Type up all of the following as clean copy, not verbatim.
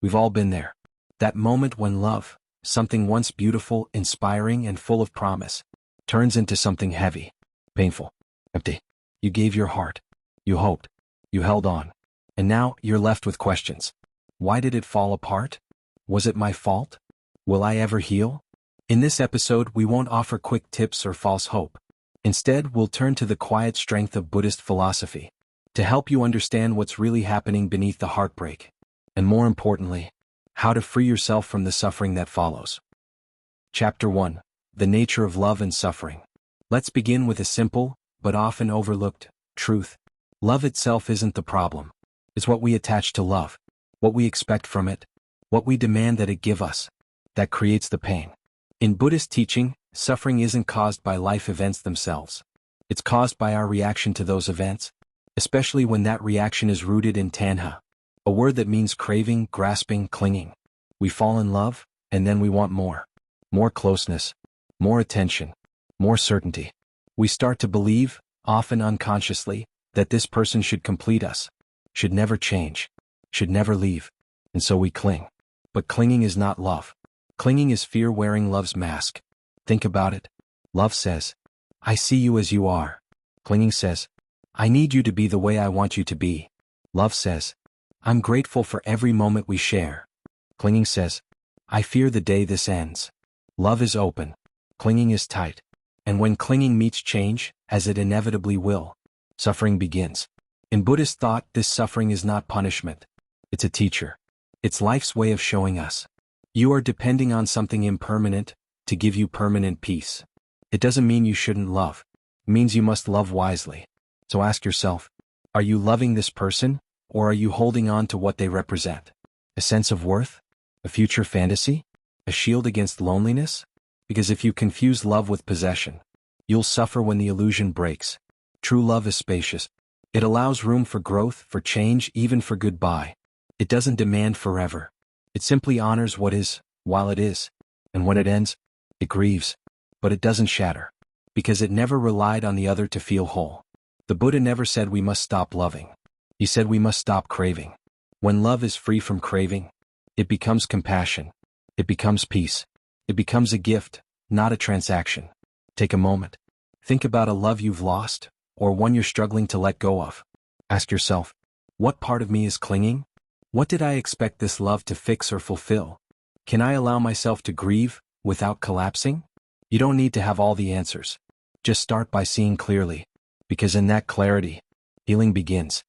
We've all been there. That moment when love, something once beautiful, inspiring, and full of promise, turns into something heavy, painful, empty. You gave your heart. You hoped. You held on. And now you're left with questions. Why did it fall apart? Was it my fault? Will I ever heal? In this episode, we won't offer quick tips or false hope. Instead, we'll turn to the quiet strength of Buddhist philosophy to help you understand what's really happening beneath the heartbreak, and more importantly, how to free yourself from the suffering that follows. Chapter 1. The Nature of Love and Suffering. Let's begin with a simple, but often overlooked, truth. Love itself isn't the problem. It's what we attach to love, what we expect from it, what we demand that it give us, that creates the pain. In Buddhist teaching, suffering isn't caused by life events themselves. It's caused by our reaction to those events, especially when that reaction is rooted in tanha, a word that means craving, grasping, clinging. We fall in love, and then we want more. More closeness, more attention, more certainty. We start to believe, often unconsciously, that this person should complete us, should never change, should never leave, and so we cling. But clinging is not love. Clinging is fear wearing love's mask. Think about it. Love says, I see you as you are. Clinging says, I need you to be the way I want you to be. Love says, I'm grateful for every moment we share. Clinging says, I fear the day this ends. Love is open. Clinging is tight. And when clinging meets change, as it inevitably will, suffering begins. In Buddhist thought, this suffering is not punishment. It's a teacher. It's life's way of showing us. You are depending on something impermanent to give you permanent peace. It doesn't mean you shouldn't love. It means you must love wisely. So ask yourself, are you loving this person, or are you holding on to what they represent? A sense of worth? A future fantasy? A shield against loneliness? Because if you confuse love with possession, you'll suffer when the illusion breaks. True love is spacious. It allows room for growth, for change, even for goodbye. It doesn't demand forever. It simply honors what is, while it is. And when it ends, it grieves. But it doesn't shatter. Because it never relied on the other to feel whole. The Buddha never said we must stop loving. He said we must stop craving. When love is free from craving, it becomes compassion. It becomes peace. It becomes a gift, not a transaction. Take a moment. Think about a love you've lost, or one you're struggling to let go of. Ask yourself, what part of me is clinging? What did I expect this love to fix or fulfill? Can I allow myself to grieve without collapsing? You don't need to have all the answers. Just start by seeing clearly, because in that clarity, healing begins.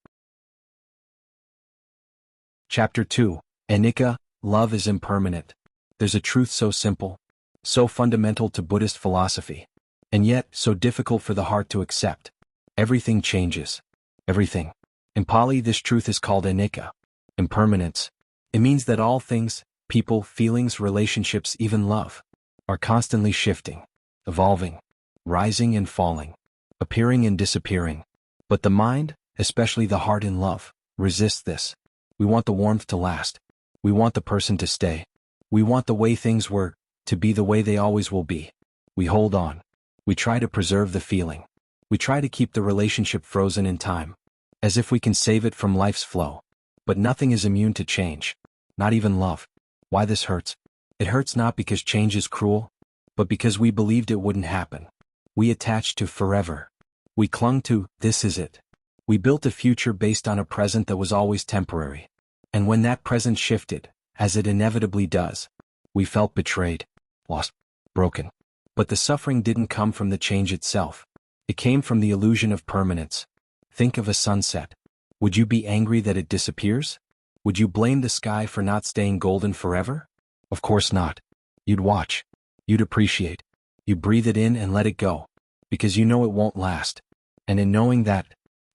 Chapter 2. Anicca, Love is Impermanent. There's a truth so simple, so fundamental to Buddhist philosophy, and yet so difficult for the heart to accept. Everything changes. Everything. In Pali, this truth is called Anicca, impermanence. It means that all things, people, feelings, relationships, even love, are constantly shifting, evolving, rising and falling, appearing and disappearing. But the mind, especially the heart in love, resists this. We want the warmth to last. We want the person to stay. We want the way things were to be the way they always will be. We hold on. We try to preserve the feeling. We try to keep the relationship frozen in time, as if we can save it from life's flow. But nothing is immune to change, not even love. Why this hurts? It hurts not because change is cruel, but because we believed it wouldn't happen. We attached to forever. We clung to, this is it. We built a future based on a present that was always temporary. And when that present shifted, as it inevitably does, we felt betrayed, lost, broken. But the suffering didn't come from the change itself. It came from the illusion of permanence. Think of a sunset. Would you be angry that it disappears? Would you blame the sky for not staying golden forever? Of course not. You'd watch. You'd appreciate. You breathe it in and let it go, because you know it won't last. And in knowing that,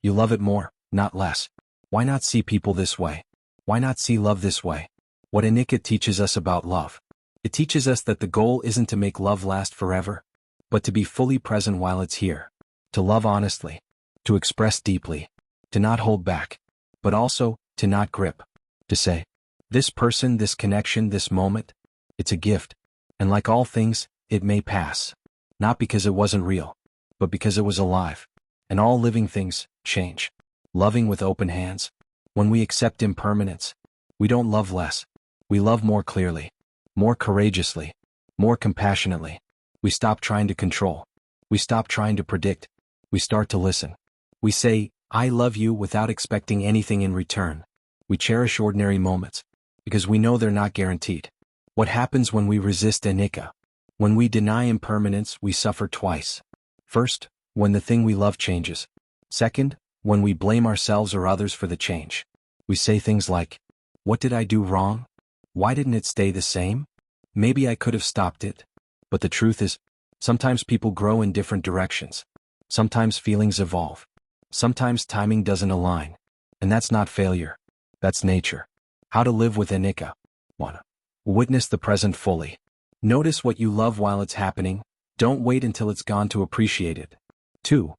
you love it more, not less. Why not see people this way? Why not see love this way? What Anicca teaches us about love. It teaches us that the goal isn't to make love last forever, but to be fully present while it's here. To love honestly. To express deeply. To not hold back. But also, to not grip. To say, this person, this connection, this moment, it's a gift. And like all things, it may pass. Not because it wasn't real, but because it was alive. And all living things change. Loving with open hands. When we accept impermanence, we don't love less. We love more clearly, more courageously, more compassionately. We stop trying to control. We stop trying to predict. We start to listen. We say, I love you without expecting anything in return. We cherish ordinary moments, because we know they're not guaranteed. What happens when we resist Anicca? When we deny impermanence, we suffer twice. First, when the thing we love changes. Second, when we blame ourselves or others for the change. We say things like, what did I do wrong? Why didn't it stay the same? Maybe I could have stopped it. But the truth is, sometimes people grow in different directions. Sometimes feelings evolve. Sometimes timing doesn't align. And that's not failure. That's nature. How to live with Anicca. 1. Witness the present fully. Notice what you love while it's happening. Don't wait until it's gone to appreciate it. 2.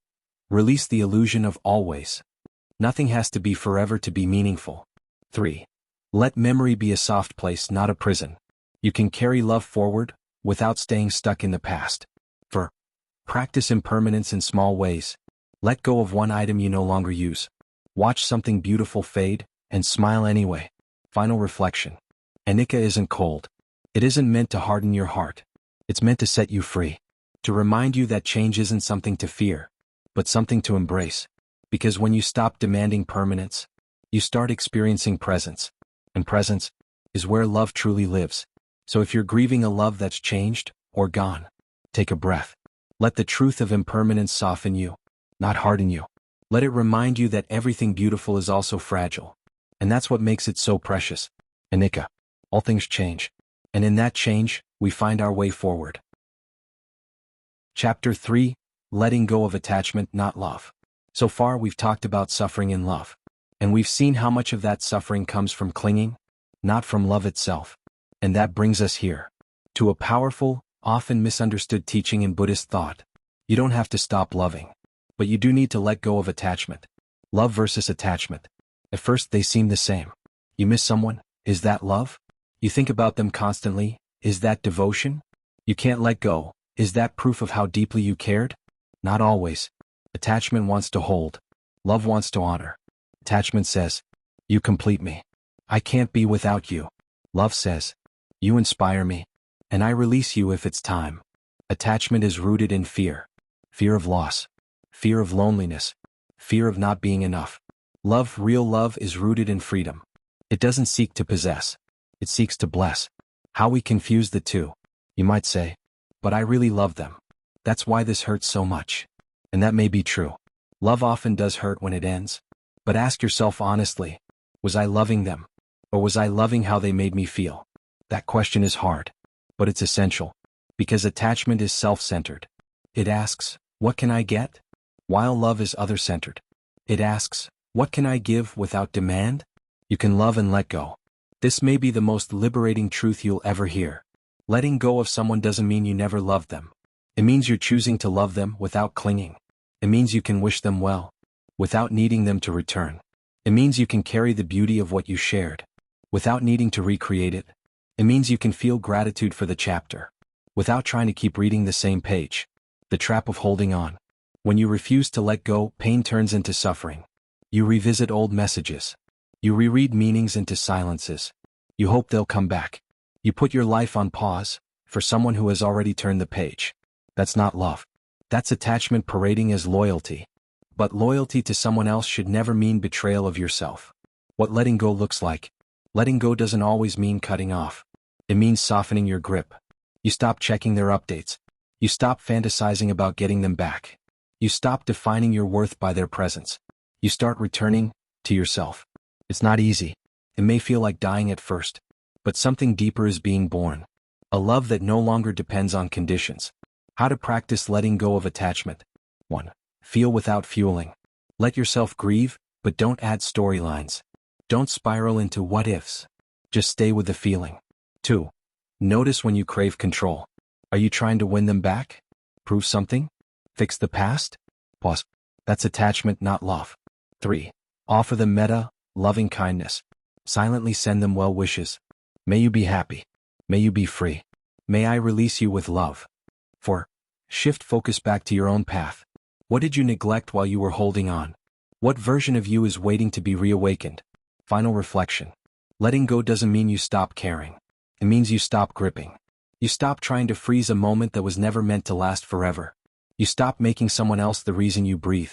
Release the illusion of always. Nothing has to be forever to be meaningful. 3. Let memory be a soft place, not a prison. You can carry love forward without staying stuck in the past. 4. Practice impermanence in small ways. Let go of one item you no longer use. Watch something beautiful fade and smile anyway. Final reflection. Anicca isn't cold. It isn't meant to harden your heart. It's meant to set you free. To remind you that change isn't something to fear, but something to embrace. Because when you stop demanding permanence, you start experiencing presence. And presence is where love truly lives. So if you're grieving a love that's changed or gone, take a breath. Let the truth of impermanence soften you, not harden you. Let it remind you that everything beautiful is also fragile. And that's what makes it so precious. Anicca. All things change. And in that change, we find our way forward. Chapter 3. Letting go of attachment, not love. So far we've talked about suffering in love. And we've seen how much of that suffering comes from clinging, not from love itself. And that brings us here, to a powerful, often misunderstood teaching in Buddhist thought. You don't have to stop loving, but you do need to let go of attachment. Love versus attachment. At first they seem the same. You miss someone, is that love? You think about them constantly, is that devotion? You can't let go, is that proof of how deeply you cared? Not always. Attachment wants to hold. Love wants to honor. Attachment says, you complete me. I can't be without you. Love says, you inspire me, and I release you if it's time. Attachment is rooted in fear. Fear of loss. Fear of loneliness. Fear of not being enough. Love, real love, is rooted in freedom. It doesn't seek to possess. It seeks to bless. How we confuse the two. You might say, but I really love them. That's why this hurts so much. And that may be true. Love often does hurt when it ends. But ask yourself honestly, was I loving them? Or was I loving how they made me feel? That question is hard, but it's essential. Because attachment is self-centered. It asks, what can I get? While love is other-centered. It asks, what can I give without demand? You can love and let go. This may be the most liberating truth you'll ever hear. Letting go of someone doesn't mean you never loved them. It means you're choosing to love them without clinging. It means you can wish them well, without needing them to return. It means you can carry the beauty of what you shared, without needing to recreate it. It means you can feel gratitude for the chapter, without trying to keep reading the same page. The trap of holding on. When you refuse to let go, pain turns into suffering. You revisit old messages. You reread meanings into silences. You hope they'll come back. You put your life on pause, for someone who has already turned the page. That's not love. That's attachment parading as loyalty. But loyalty to someone else should never mean betrayal of yourself. What letting go looks like. Letting go doesn't always mean cutting off. It means softening your grip. You stop checking their updates. You stop fantasizing about getting them back. You stop defining your worth by their presence. You start returning to yourself. It's not easy. It may feel like dying at first. But something deeper is being born. A love that no longer depends on conditions. How to practice letting go of attachment. 1. Feel without fueling. Let yourself grieve, but don't add storylines. Don't spiral into what-ifs. Just stay with the feeling. 2. Notice when you crave control. Are you trying to win them back? Prove something? Fix the past? Pause. That's attachment, not love. 3. Offer them metta, loving kindness. Silently send them well wishes. May you be happy. May you be free. May I release you with love. 4. Shift focus back to your own path. What did you neglect while you were holding on? What version of you is waiting to be reawakened? Final reflection. Letting go doesn't mean you stop caring. It means you stop gripping. You stop trying to freeze a moment that was never meant to last forever. You stop making someone else the reason you breathe.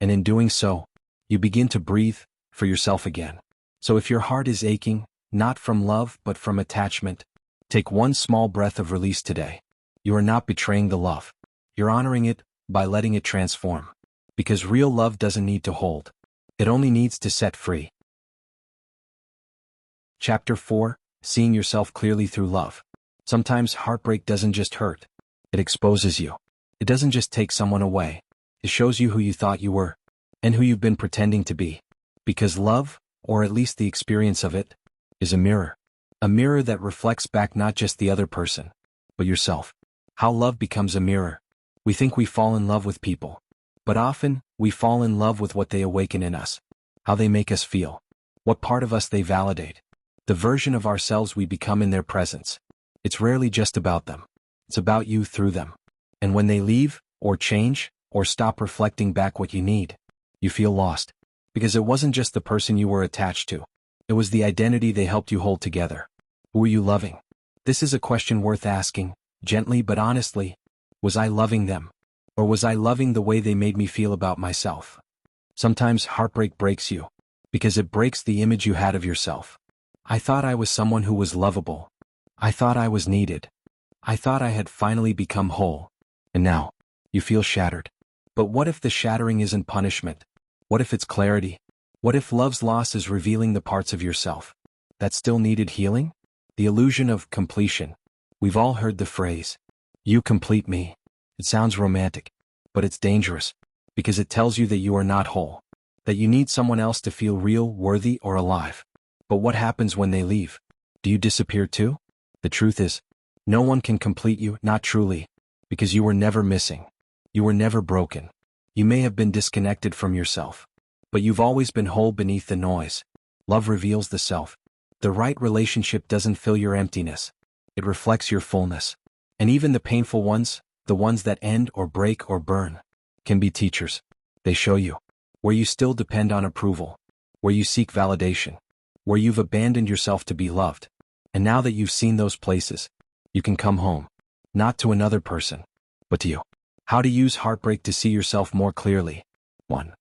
And in doing so, you begin to breathe for yourself again. So if your heart is aching, not from love but from attachment, take one small breath of release today. You are not betraying the love. You're honoring it by letting it transform. Because real love doesn't need to hold. It only needs to set free. Chapter 4: Seeing yourself clearly through love. Sometimes heartbreak doesn't just hurt. It exposes you. It doesn't just take someone away. It shows you who you thought you were, and who you've been pretending to be. Because love, or at least the experience of it, is a mirror. A mirror that reflects back not just the other person, but yourself. How love becomes a mirror. We think we fall in love with people. But often, we fall in love with what they awaken in us. How they make us feel. What part of us they validate. The version of ourselves we become in their presence. It's rarely just about them. It's about you through them. And when they leave, or change, or stop reflecting back what you need, you feel lost. Because it wasn't just the person you were attached to. It was the identity they helped you hold together. Who were you loving? This is a question worth asking, gently but honestly. Was I loving them? Or was I loving the way they made me feel about myself? Sometimes heartbreak breaks you, because it breaks the image you had of yourself. I thought I was someone who was lovable. I thought I was needed. I thought I had finally become whole. And now, you feel shattered. But what if the shattering isn't punishment? What if it's clarity? What if love's loss is revealing the parts of yourself that still needed healing? The illusion of completion. We've all heard the phrase, "You complete me." It sounds romantic, but it's dangerous, because it tells you that you are not whole, that you need someone else to feel real, worthy, or alive. But what happens when they leave? Do you disappear too? The truth is, no one can complete you, not truly, because you were never missing. You were never broken. You may have been disconnected from yourself, but you've always been whole beneath the noise. Love reveals the self. The right relationship doesn't fill your emptiness. It reflects your fullness. And even the painful ones, the ones that end or break or burn, can be teachers. They show you where you still depend on approval, where you seek validation, where you've abandoned yourself to be loved. And now that you've seen those places, you can come home, not to another person, but to you. How to use heartbreak to see yourself more clearly. 1.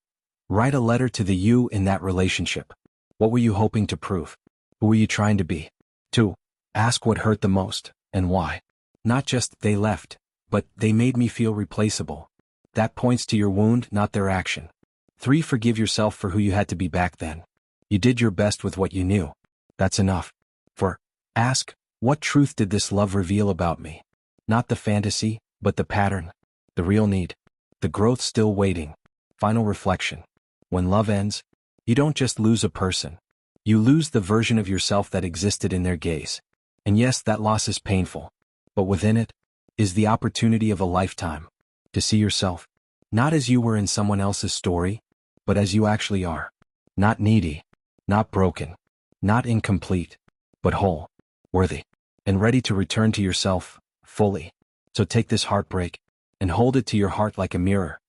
Write a letter to the you in that relationship. What were you hoping to prove? Who were you trying to be? 2. Ask what hurt the most, and why. Not just, they left, but, they made me feel replaceable. That points to your wound, not their action. 3. Forgive yourself for who you had to be back then. You did your best with what you knew. That's enough. 4. Ask, what truth did this love reveal about me? Not the fantasy, but the pattern. The real need. The growth still waiting. Final reflection. When love ends, you don't just lose a person. You lose the version of yourself that existed in their gaze. And yes, that loss is painful. But within it, is the opportunity of a lifetime. To see yourself, not as you were in someone else's story, but as you actually are. Not needy, not broken, not incomplete, but whole, worthy, and ready to return to yourself, fully. So take this heartbreak, and hold it to your heart like a mirror.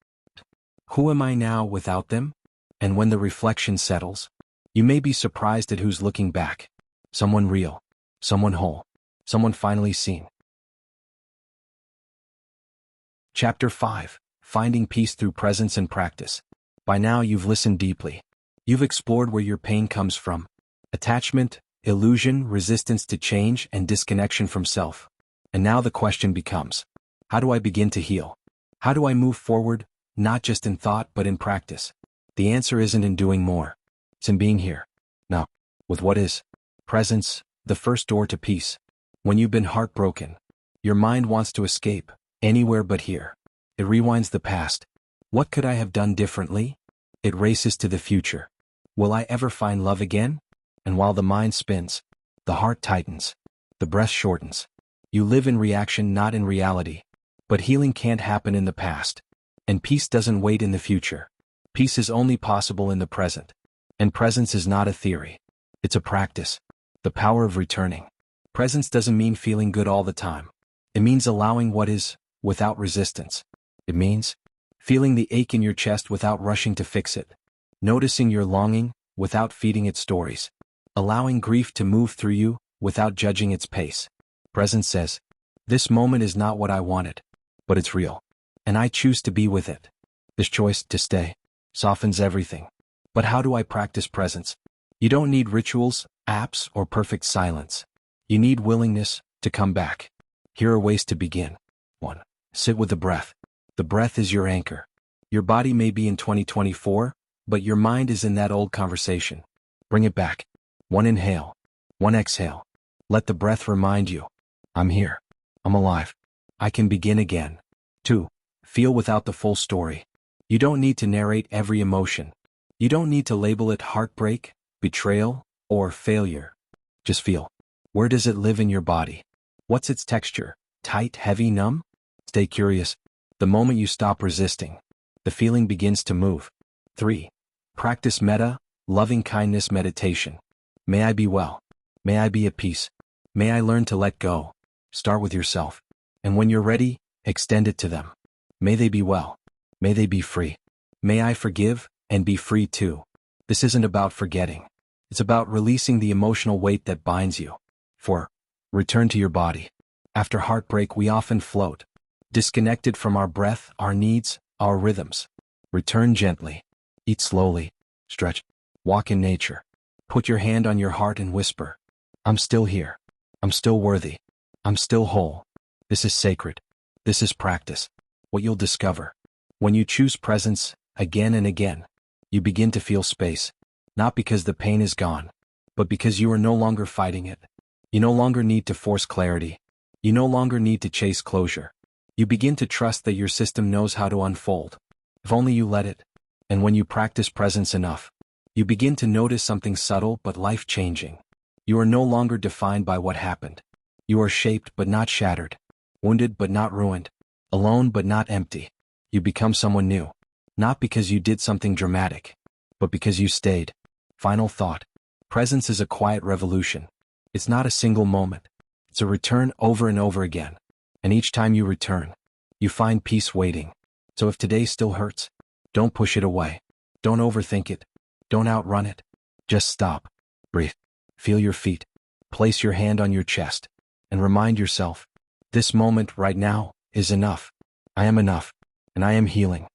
Who am I now without them? And when the reflection settles, you may be surprised at who's looking back. Someone real, someone whole, someone finally seen. Chapter 5: Finding Peace Through Presence and Practice. By now you've listened deeply. You've explored where your pain comes from. Attachment, illusion, resistance to change, and disconnection from self. And now the question becomes, how do I begin to heal? How do I move forward, not just in thought but in practice? The answer isn't in doing more. It's in being here. Now, with what is. Presence, the first door to peace. When you've been heartbroken, your mind wants to escape, anywhere but here. It rewinds the past. What could I have done differently? It races to the future. Will I ever find love again? And while the mind spins, the heart tightens, the breath shortens. You live in reaction, not in reality. But healing can't happen in the past. And peace doesn't wait in the future. Peace is only possible in the present. And presence is not a theory. It's a practice. The power of returning. Presence doesn't mean feeling good all the time. It means allowing what is, without resistance. It means feeling the ache in your chest without rushing to fix it. Noticing your longing, without feeding it stories. allowing grief to move through you without judging its pace. Presence says, this moment is not what I wanted, but it's real, and I choose to be with it. This choice to stay softens everything. But how do I practice presence? You don't need rituals, apps, or perfect silence. You need willingness to come back. Here are ways to begin. 1. Sit with the breath. The breath is your anchor. Your body may be in 2024, but your mind is in that old conversation. Bring it back. 1 inhale. 1 exhale. Let the breath remind you, I'm here. I'm alive. I can begin again. 2. Feel without the full story. You don't need to narrate every emotion. You don't need to label it heartbreak, betrayal, or failure. Just feel. Where does it live in your body? What's its texture? Tight, heavy, numb? Stay curious. The moment you stop resisting, the feeling begins to move. 3. Practice metta, loving kindness meditation. May I be well. May I be at peace. May I learn to let go. Start with yourself. And when you're ready, extend it to them. May they be well. May they be free. May I forgive and be free too. This isn't about forgetting. It's about releasing the emotional weight that binds you. 4. Return to your body. After heartbreak, we often float, disconnected from our breath, our needs, our rhythms. Return gently. Eat slowly. Stretch. Walk in nature. Put your hand on your heart and whisper, I'm still here. I'm still worthy. I'm still whole. This is sacred. This is practice. What you'll discover. When you choose presence again and again, you begin to feel space. Not because the pain is gone, but because you are no longer fighting it. You no longer need to force clarity. You no longer need to chase closure. You begin to trust that your system knows how to unfold, if only you let it. And when you practice presence enough, you begin to notice something subtle but life-changing. You are no longer defined by what happened. You are shaped but not shattered, wounded but not ruined, alone but not empty. You become someone new, not because you did something dramatic, but because you stayed. Final thought. Presence is a quiet revolution. It's not a single moment. It's a return over and over again. And each time you return, you find peace waiting. So if today still hurts, don't push it away. Don't overthink it. Don't outrun it. Just stop. Breathe. Feel your feet. Place your hand on your chest. And remind yourself, this moment right now is enough. I am enough. And I am healing.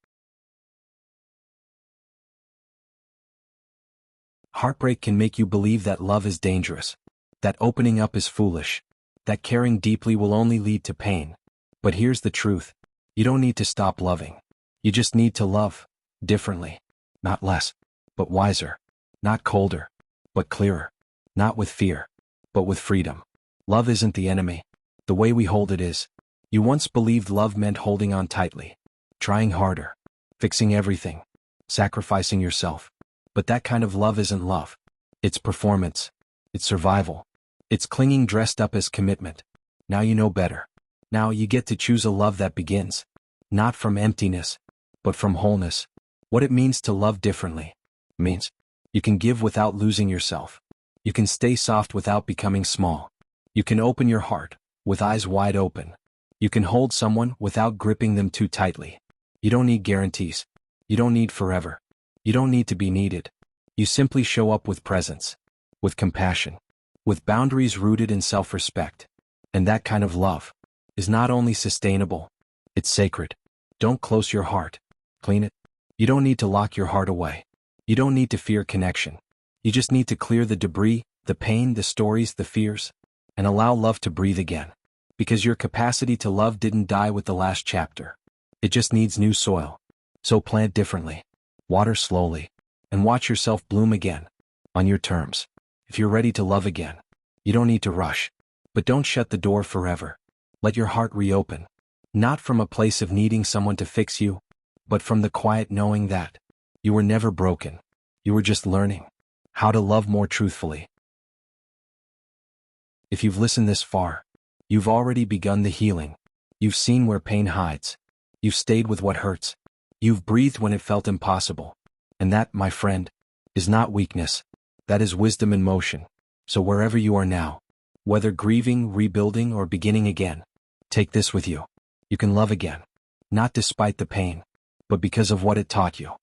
Heartbreak can make you believe that love is dangerous, that opening up is foolish, that caring deeply will only lead to pain. But here's the truth. You don't need to stop loving. You just need to love differently. Not less, but wiser. Not colder, but clearer. Not with fear, but with freedom. Love isn't the enemy. The way we hold it is. You once believed love meant holding on tightly, trying harder, fixing everything, sacrificing yourself. But that kind of love isn't love. It's performance. It's survival. It's clinging dressed up as commitment. Now you know better. Now you get to choose a love that begins, not from emptiness, but from wholeness. What it means to love differently means you can give without losing yourself. You can stay soft without becoming small. You can open your heart with eyes wide open. You can hold someone without gripping them too tightly. You don't need guarantees. You don't need forever. You don't need to be needed. You simply show up with presence, with compassion, with boundaries rooted in self-respect. And that kind of love is not only sustainable, it's sacred. Don't close your heart. Clean it. You don't need to lock your heart away. You don't need to fear connection. You just need to clear the debris, the pain, the stories, the fears, and allow love to breathe again. Because your capacity to love didn't die with the last chapter. It just needs new soil. So plant differently. Water slowly, and watch yourself bloom again, on your terms. If you're ready to love again, you don't need to rush. But don't shut the door forever. Let your heart reopen. Not from a place of needing someone to fix you, but from the quiet knowing that you were never broken. You were just learning how to love more truthfully. If you've listened this far, you've already begun the healing. You've seen where pain hides. You've stayed with what hurts. You've breathed when it felt impossible. And that, my friend, is not weakness. That is wisdom in motion. So wherever you are now, whether grieving, rebuilding, or beginning again, take this with you. You can love again. Not despite the pain, but because of what it taught you.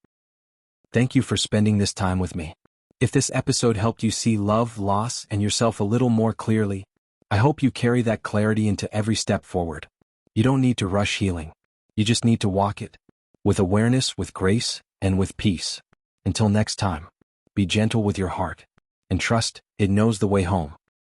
Thank you for spending this time with me. If this episode helped you see love, loss, and yourself a little more clearly, I hope you carry that clarity into every step forward. You don't need to rush healing. You just need to walk it. With awareness, with grace, and with peace. Until next time, be gentle with your heart. And trust, it knows the way home.